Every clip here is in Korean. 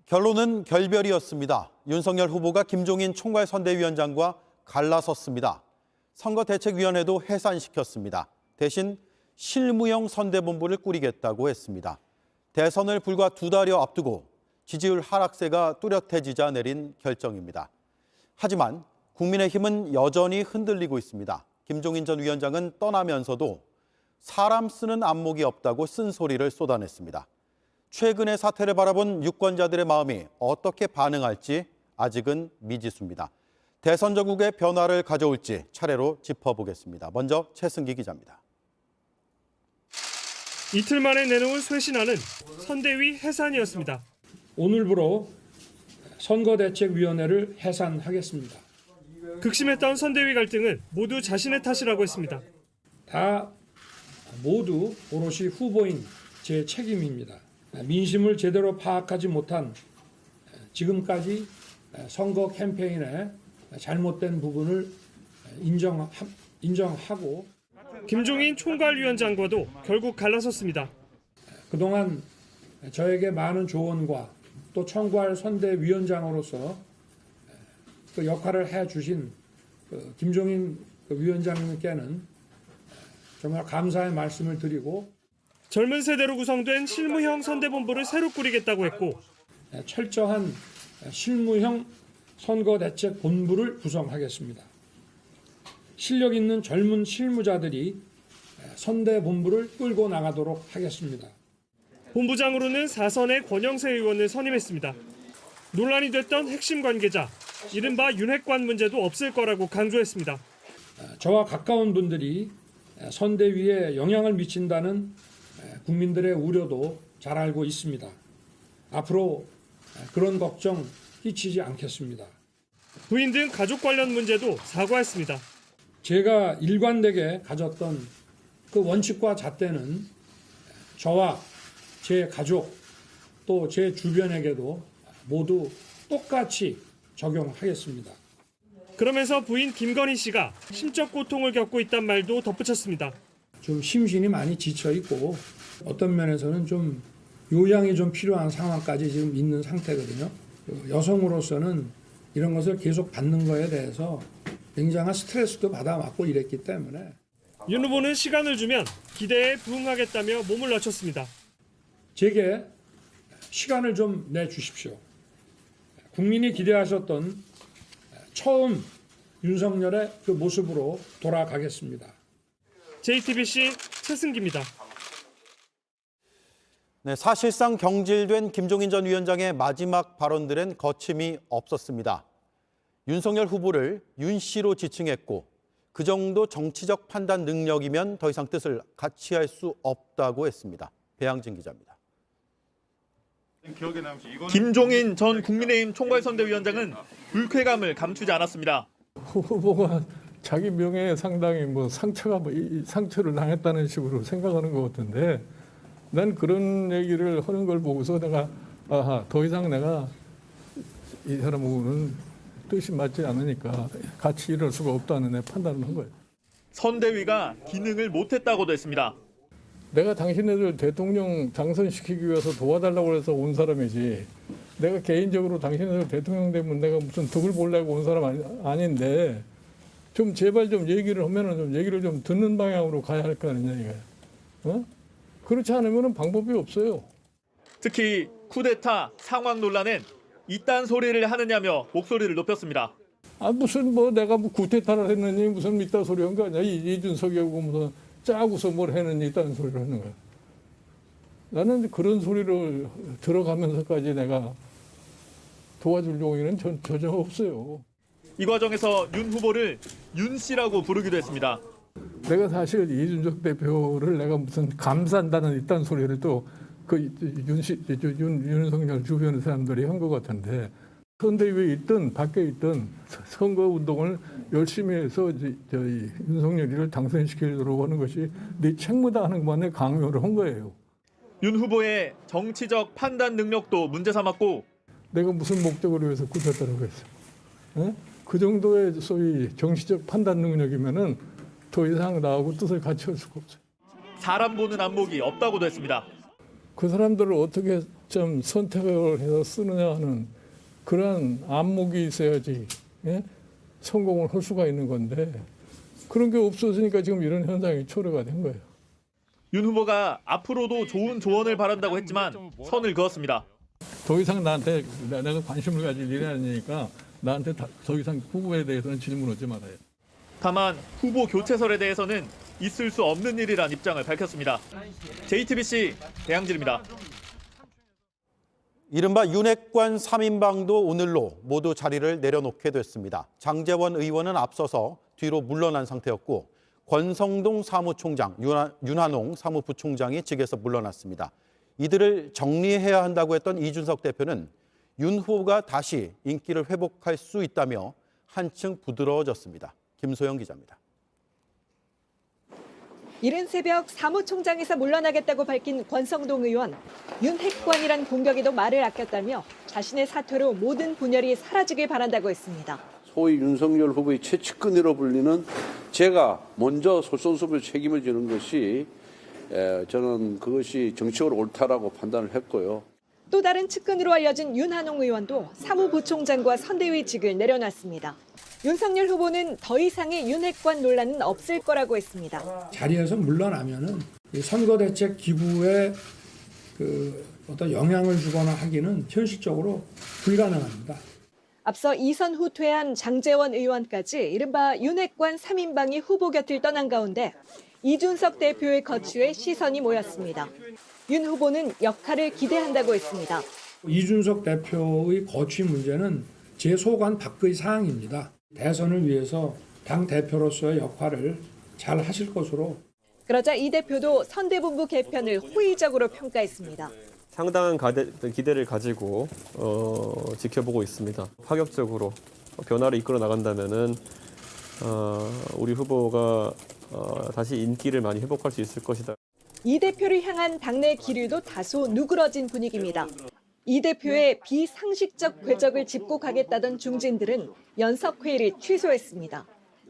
결론은 결별이었습니다. 윤석열 후보가 김종인 총괄선대위원장과 갈라섰습니다. 선거대책위원회도 해산시켰습니다. 대신 실무형 선대본부를 꾸리겠다고 했습니다. 대선을 불과 2달여 앞두고 지지율 하락세가 뚜렷해지자 내린 결정입니다. 하지만 국민의힘은 여전히 흔들리고 있습니다. 김종인 전 위원장은 떠나면서도 사람 쓰는 안목이 없다고 쓴소리를 쏟아냈습니다. 최근의 사태를 바라본 유권자들의 마음이 어떻게 반응할지 아직은 미지수입니다. 대선 전국의 변화를 가져올지 차례로 짚어보겠습니다. 먼저 최승기 기자입니다. 이틀 만에 내놓은 쇄신안은 선대위 해산이었습니다. 오늘부로 선거대책위원회를 해산하겠습니다. 극심했던 선대위 갈등은 모두 자신의 탓이라고 했습니다. 다 모두 오롯이 후보인 제 책임입니다. 민심을 제대로 파악하지 못한 지금까지 선거 캠페인의 잘못된 부분을 인정하고 김종인 총괄위원장과도 결국 갈라섰습니다. 그동안 저에게 많은 조언과 또 총괄 선대위원장으로서 그 역할을 해주신 김종인 위원장님께는 정말 감사의 말씀을 드리고 젊은 세대로 구성된 실무형 선대본부를 새로 꾸리겠다고 했고 철저한 실무형 선거대책본부를 구성하겠습니다. 실력 있는 젊은 실무자들이 선대본부를 끌고 나가도록 하겠습니다. 본부장으로는 4선의 권영세 의원을 선임했습니다. 논란이 됐던 핵심 관계자, 이른바 윤핵관 문제도 없을 거라고 강조했습니다. 저와 가까운 분들이 선대위에 영향을 미친다는 국민들의 우려도 잘 알고 있습니다. 앞으로 그런 걱정 끼치지 않겠습니다. 부인 등 가족 관련 문제도 사과했습니다. 제가 일관되게 가졌던 그 원칙과 잣대는 저와 제 가족 또 제 주변에게도 모두 똑같이 적용하겠습니다. 그러면서 부인 김건희 씨가 심적 고통을 겪고 있다는 말도 덧붙였습니다. 좀 심신이 많이 지쳐 있고 어떤 면에서는 좀 요양이 좀 필요한 상황까지 지금 있는 상태거든요. 여성으로서는 이런 것을 계속 받는 거에 대해서 굉장한 스트레스도 받아왔고 이랬기 때문에 윤 후보는 시간을 주면 기대에 부응하겠다며 몸을 낮췄습니다. 제게 시간을 좀 내주십시오. 국민이 기대하셨던 처음 윤석열의 그 모습으로 돌아가겠습니다. JTBC 최승기입니다. 네, 사실상 경질된 김종인 전 위원장의 마지막 발언들엔 거침이 없었습니다. 윤석열 후보를 윤 씨로 지칭했고 그 정도 정치적 판단 능력이면 더 이상 뜻을 같이 할 수 없다고 했습니다. 배양진 기자입니다. 김종인 전 국민의힘 총괄선대위원장은 불쾌감을 감추지 않았습니다. 후보가 자기 명예에 상당히 상처를 당했다는 식으로 생각하는 것 같은데 난 그런 얘기를 하는 걸 보고서 내가 더 이상 내가 이 사람하고는 뜻이 맞지 않으니까 같이 일할 수가 없다는 내 판단을 한 거예요. 선대위가 기능을 못했다고도 했습니다. 내가 당신네들 대통령 당선시키기 위해서 도와달라고 해서 온 사람이지 내가 개인적으로 당신네들 대통령 되면 내가 무슨 덕을 보려고 온 사람 아닌데 좀 제발 좀 얘기를 하면은 좀 얘기를 좀 듣는 방향으로 가야 할 거 아니냐 이거야. 어? 그렇지 않으면 방법이 없어요. 특히 쿠데타 상황 논란엔 이딴 소리를 하느냐며 목소리를 높였습니다. 무슨 내가 구테타를 했느니 무슨 이딴 소리 한 거 아니야. 이준석이하고 무슨 짜고서 뭘 했느니 이딴 소리를 하는 거야. 나는 그런 소리를 들어가면서까지 내가 도와줄 용의는 전혀 없어요. 이 과정에서 윤 후보를 윤 씨라고 부르기도 했습니다. 내가 사실 이준석 대표를 내가 무슨 감싼다는 이딴 소리를 또 윤석열 주변의 사람들이 한 것 같은데 선대위에 있든 밖에 있든 선거 운동을 열심히 해서 저희 윤석열이를 당선시키도록 하는 것이 네 책무다 하는 것만에 강요를 한 거예요. 윤 후보의 정치적 판단 능력도 문제 삼았고 내가 무슨 목적으로 해서 굳혔다고 했어. 어? 그 정도의 소위 정치적 판단 능력이면은 더 이상 나하고 뜻을 같이 할 수가 없어요. 사람 보는 안목이 없다고도 했습니다. 그 사람들을 어떻게 좀 선택을 해서 쓰느냐 하는 그러한 안목이 있어야지 성공을 할 수가 있는 건데 그런 게 없었으니까 지금 이런 현상이 초래가 된 거예요. 윤 후보가 앞으로도 좋은 조언을 바란다고 했지만 선을 그었습니다. 더 이상 나한테 내가 관심을 가질 일이 아니니까 나한테 더 이상 후보에 대해서는 질문하지 말아요. 다만 후보 교체설에 대해서는 있을 수 없는 일이란 입장을 밝혔습니다. JTBC 배양질입니다. 이른바 윤핵관 3인방도 오늘로 모두 자리를 내려놓게 됐습니다. 장제원 의원은 앞서서 뒤로 물러난 상태였고 권성동 사무총장, 윤한홍 사무부총장이 직에서 물러났습니다. 이들을 정리해야 한다고 했던 이준석 대표는 윤 후보가 다시 인기를 회복할 수 있다며 한층 부드러워졌습니다. 김소영 기자입니다. 이른 새벽 사무총장에서 물러나겠다고 밝힌 권성동 의원. 윤핵관이란 공격에도 말을 아꼈다며 자신의 사퇴로 모든 분열이 사라지길 바란다고 했습니다. 소위 윤석열 후보의 최측근으로 불리는 제가 먼저 솔선수범 책임을 지는 것이 저는 그것이 정치적으로 옳다라고 판단을 했고요. 또 다른 측근으로 알려진 윤한홍 의원도 사무부총장과 선대위직을 내려놨습니다. 윤석열 후보는 더 이상의 윤핵관 논란은 없을 거라고 했습니다. 자리에서 물러나면은 이 선거대책 기구에 어떤 영향을 주거나 하기는 현실적으로 불가능합니다. 앞서 이선 후퇴한 장제원 의원까지 이른바 윤핵관 3인방이 후보 곁을 떠난 가운데 이준석 대표의 거취에 시선이 모였습니다. 윤 후보는 역할을 기대한다고 했습니다. 이준석 대표의 거취 문제는 제 소관 밖의 사항입니다. 대선을 위해서 당 대표로서의 역할을 잘 하실 것으로. 그러자 이 대표도 선대본부 개편을 호의적으로 평가했습니다. 상당한 기대를 가지고 지켜보고 있습니다. 파격적으로 변화를 이끌어 나간다면은 우리 후보가 다시 인기를 많이 회복할 수 있을 것이다. 이 대표를 향한 당내 기류도 다소 누그러진 분위기입니다. 이 대표의 비상식적 궤적을 짚고 가겠다던 중진들은 연석회의를 취소했습니다.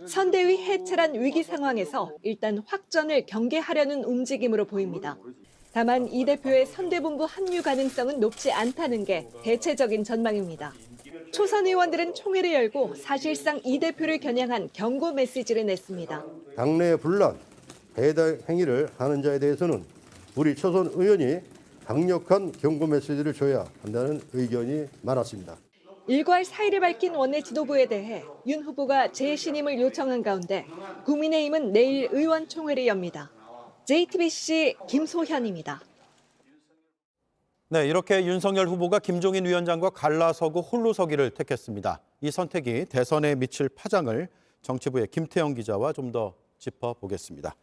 선대위 해체란 위기 상황에서 일단 확전을 경계하려는 움직임으로 보입니다. 다만 이 대표의 선대본부 합류 가능성은 높지 않다는 게 대체적인 전망입니다. 초선 의원들은 총회를 열고 사실상 이 대표를 겨냥한 경고 메시지를 냈습니다. 당내 분란, 배당 행위를 하는 자에 대해서는 우리 초선 의원이 강력한 경고 메시지를 줘야 한다는 의견이 많았습니다. 일괄 사의를 밝힌 원내 지도부에 대해 윤 후보가 재신임을 요청한 가운데 국민의힘은 내일 의원총회를 엽니다. JTBC 김소현입니다. 네, 이렇게 윤석열 후보가 김종인 위원장과 갈라서고 홀로 서기를 택했습니다. 이 선택이 대선에 미칠 파장을 정치부의 김태영 기자와 좀 더 짚어보겠습니다.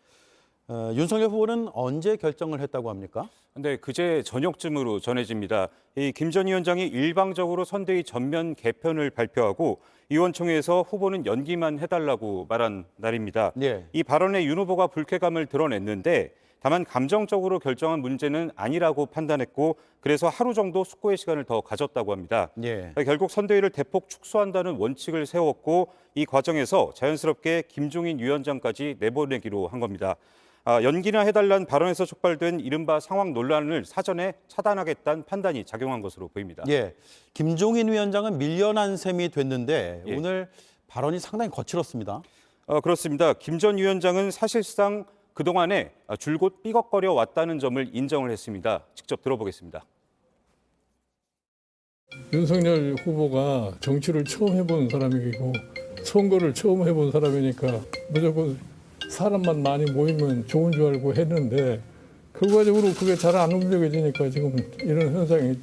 윤석열 후보는 언제 결정을 했다고 합니까? 네, 그제 저녁쯤으로 전해집니다. 이 김 전 위원장이 일방적으로 선대위 전면 개편을 발표하고 의원총회에서 후보는 연기만 해달라고 말한 날입니다. 예. 이 발언에 윤 후보가 불쾌감을 드러냈는데 다만 감정적으로 결정한 문제는 아니라고 판단했고 그래서 하루 정도 숙고의 시간을 더 가졌다고 합니다. 예. 결국 선대위를 대폭 축소한다는 원칙을 세웠고 이 과정에서 자연스럽게 김종인 위원장까지 내보내기로 한 겁니다. 연기나 해달라는 발언에서 촉발된 이른바 상황 논란을 사전에 차단하겠다는 판단이 작용한 것으로 보입니다. 예, 김종인 위원장은 밀려난 셈이 됐는데 예. 오늘 발언이 상당히 거칠었습니다. 그렇습니다. 김 전 위원장은 사실상 그동안에 줄곧 삐걱거려 왔다는 점을 인정을 했습니다. 직접 들어보겠습니다. 윤석열 후보가 정치를 처음 해본 사람이고 선거를 처음 해본 사람이니까 무조건 사람만 많이 모이면 좋은 줄 알고 했는데 결과적으로 그게 잘 안 움직여지니까 지금 이런 현상이.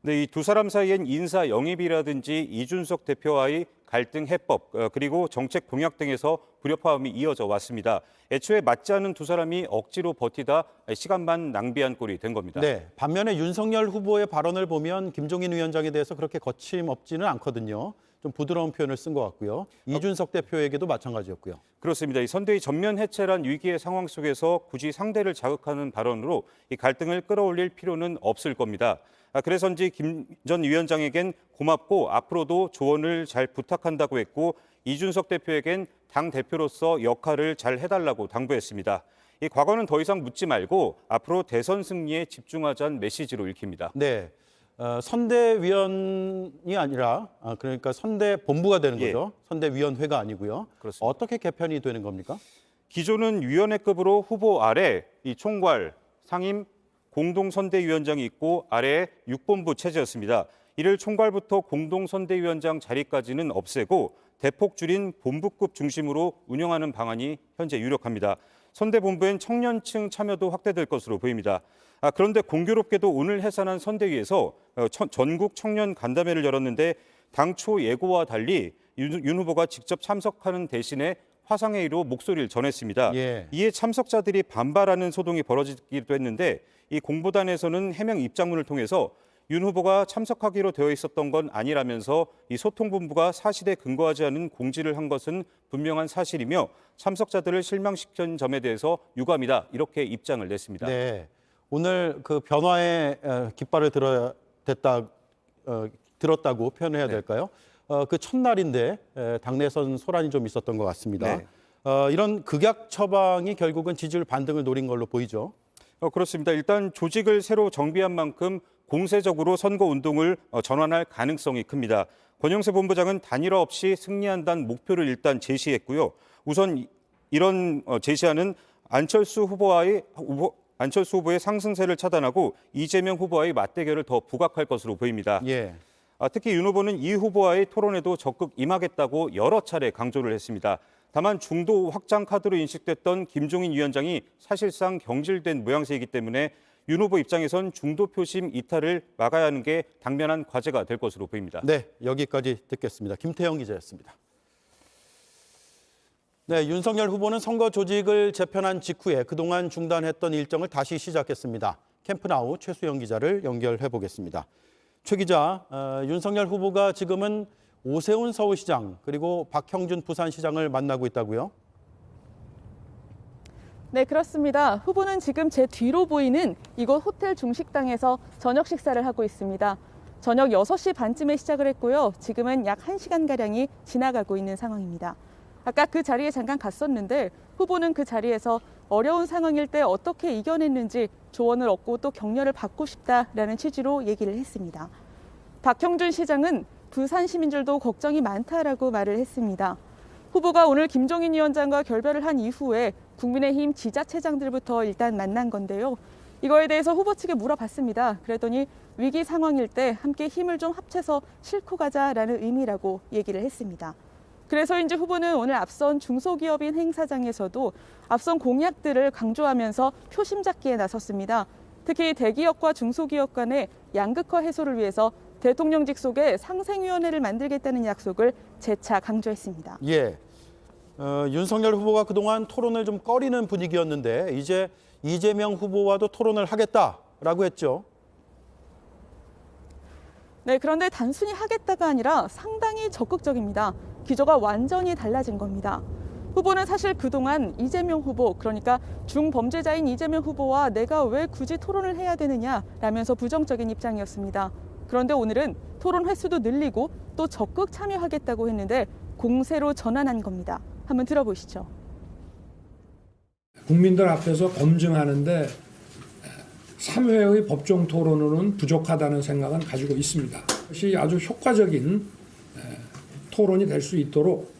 네, 이 두 사람 사이엔 인사 영입이라든지 이준석 대표와의 갈등 해법 그리고 정책 공약 등에서 불협화음이 이어져 왔습니다. 애초에 맞지 않는 두 사람이 억지로 버티다 시간만 낭비한 꼴이 된 겁니다. 네, 반면에 윤석열 후보의 발언을 보면 김종인 위원장에 대해서 그렇게 거침없지는 않거든요. 좀 부드러운 표현을 쓴 것 같고요. 이준석 대표에게도 마찬가지였고요. 그렇습니다. 이 선대위 전면 해체란 위기의 상황 속에서 굳이 상대를 자극하는 발언으로 이 갈등을 끌어올릴 필요는 없을 겁니다. 그래서인지 김 전 위원장에겐 고맙고 앞으로도 조언을 잘 부탁한다고 했고 이준석 대표에겐 당 대표로서 역할을 잘 해달라고 당부했습니다. 이 과거는 더 이상 묻지 말고 앞으로 대선 승리에 집중하자는 메시지로 읽힙니다. 네, 선대위원이 아니라 그러니까 선대본부가 되는 예. 거죠. 선대위원회가 아니고요. 그렇습니다. 어떻게 개편이 되는 겁니까? 기존은 위원회급으로 후보 아래 이 총괄, 상임, 공동선대위원장이 있고 아래에 6본부 체제였습니다. 이를 총괄부터 공동선대위원장 자리까지는 없애고 대폭 줄인 본부급 중심으로 운영하는 방안이 현재 유력합니다. 선대본부엔 청년층 참여도 확대될 것으로 보입니다. 그런데 공교롭게도 오늘 해산한 선대위에서 전국 청년 간담회를 열었는데 당초 예고와 달리 윤 후보가 직접 참석하는 대신에 화상회의로 목소리를 전했습니다. 예. 이에 참석자들이 반발하는 소동이 벌어지기도 했는데 이 공보단에서는 해명 입장문을 통해서 윤 후보가 참석하기로 되어 있었던 건 아니라면서 이 소통본부가 사실에 근거하지 않은 공지를 한 것은 분명한 사실이며 참석자들을 실망시킨 점에 대해서 유감이다 이렇게 입장을 냈습니다. 네, 오늘 그 변화의 깃발을 들었다고 표현해야 될까요? 그 첫날인데 당내선 소란이 좀 있었던 것 같습니다. 네. 이런 극약 처방이 결국은 지지율 반등을 노린 걸로 보이죠. 그렇습니다. 일단 조직을 새로 정비한 만큼 공세적으로 선거 운동을 전환할 가능성이 큽니다. 권영세 본부장은 단일화 없이 승리한다는 목표를 일단 제시했고요. 우선 이런 제시안은 안철수 후보의 상승세를 차단하고 이재명 후보와의 맞대결을 더 부각할 것으로 보입니다. 예. 특히 윤 후보는 이 후보와의 토론에도 적극 임하겠다고 여러 차례 강조를 했습니다. 다만 중도 확장 카드로 인식됐던 김종인 위원장이 사실상 경질된 모양새이기 때문에 윤 후보 입장에선 중도 표심 이탈을 막아야 하는 게 당면한 과제가 될 것으로 보입니다. 네, 여기까지 듣겠습니다. 김태형 기자였습니다. 네, 윤석열 후보는 선거 조직을 재편한 직후에 그동안 중단했던 일정을 다시 시작했습니다. 캠프나우 최수영 기자를 연결해 보겠습니다. 최 기자, 윤석열 후보가 지금은 오세훈 서울시장 그리고 박형준 부산시장을 만나고 있다고요? 네, 그렇습니다. 후보는 지금 제 뒤로 보이는 이곳 호텔 중식당에서 저녁 식사를 하고 있습니다. 저녁 6시 반쯤에 시작을 했고요. 지금은 약 1시간가량이 지나가고 있는 상황입니다. 아까 그 자리에 잠깐 갔었는데 후보는 그 자리에서 어려운 상황일 때 어떻게 이겨냈는지 조언을 얻고 또 격려를 받고 싶다라는 취지로 얘기를 했습니다. 박형준 시장은 부산 시민들도 걱정이 많다라고 말을 했습니다. 후보가 오늘 김종인 위원장과 결별을 한 이후에 국민의힘 지자체장들부터 일단 만난 건데요. 이거에 대해서 후보 측에 물어봤습니다. 그랬더니 위기 상황일 때 함께 힘을 좀 합쳐서 싣고 가자라는 의미라고 얘기를 했습니다. 그래서인지 후보는 오늘 앞선 중소기업인 행사장에서도 앞선 공약들을 강조하면서 표심 잡기에 나섰습니다. 특히 대기업과 중소기업 간의 양극화 해소를 위해서 대통령직 속에 상생위원회를 만들겠다는 약속을 재차 강조했습니다. 예, 윤석열 후보가 그동안 토론을 좀 꺼리는 분위기였는데 이제 이재명 후보와도 토론을 하겠다라고 했죠. 네, 그런데 단순히 하겠다가 아니라 상당히 적극적입니다. 기조가 완전히 달라진 겁니다. 후보는 사실 그동안 이재명 후보, 그러니까 중범죄자인 이재명 후보와 내가 왜 굳이 토론을 해야 되느냐라면서 부정적인 입장이었습니다. 그런데 오늘은 토론 횟수도 늘리고 또 적극 참여하겠다고 했는데 공세로 전환한 겁니다. 한번 들어보시죠. 국민들 앞에서 검증하는데 3회의 법정 토론으로는 부족하다는 생각은 가지고 있습니다. 그것이 아주 효과적인 토론이 될 수 있도록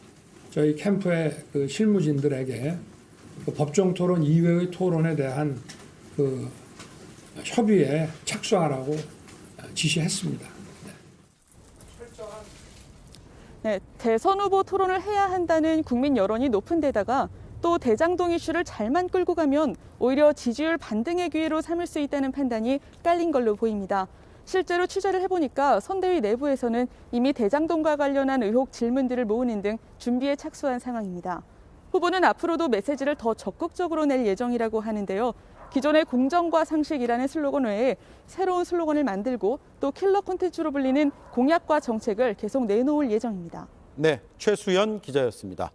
저희 캠프의 그 실무진들에게 그 법정 토론 이외의 토론에 대한 그 협의에 착수하라고 지시했습니다. 네, 대선 후보 토론을 해야 한다는 국민 여론이 높은 데다가 또 대장동 이슈를 잘만 끌고 가면 오히려 지지율 반등의 기회로 삼을 수 있다는 판단이 깔린 걸로 보입니다. 실제로 취재를 해보니까 선대위 내부에서는 이미 대장동과 관련한 의혹 질문들을 모으는 등 준비에 착수한 상황입니다. 후보는 앞으로도 메시지를 더 적극적으로 낼 예정이라고 하는데요. 기존의 공정과 상식이라는 슬로건 외에 새로운 슬로건을 만들고 또 킬러 콘텐츠로 불리는 공약과 정책을 계속 내놓을 예정입니다. 네, 최수연 기자였습니다.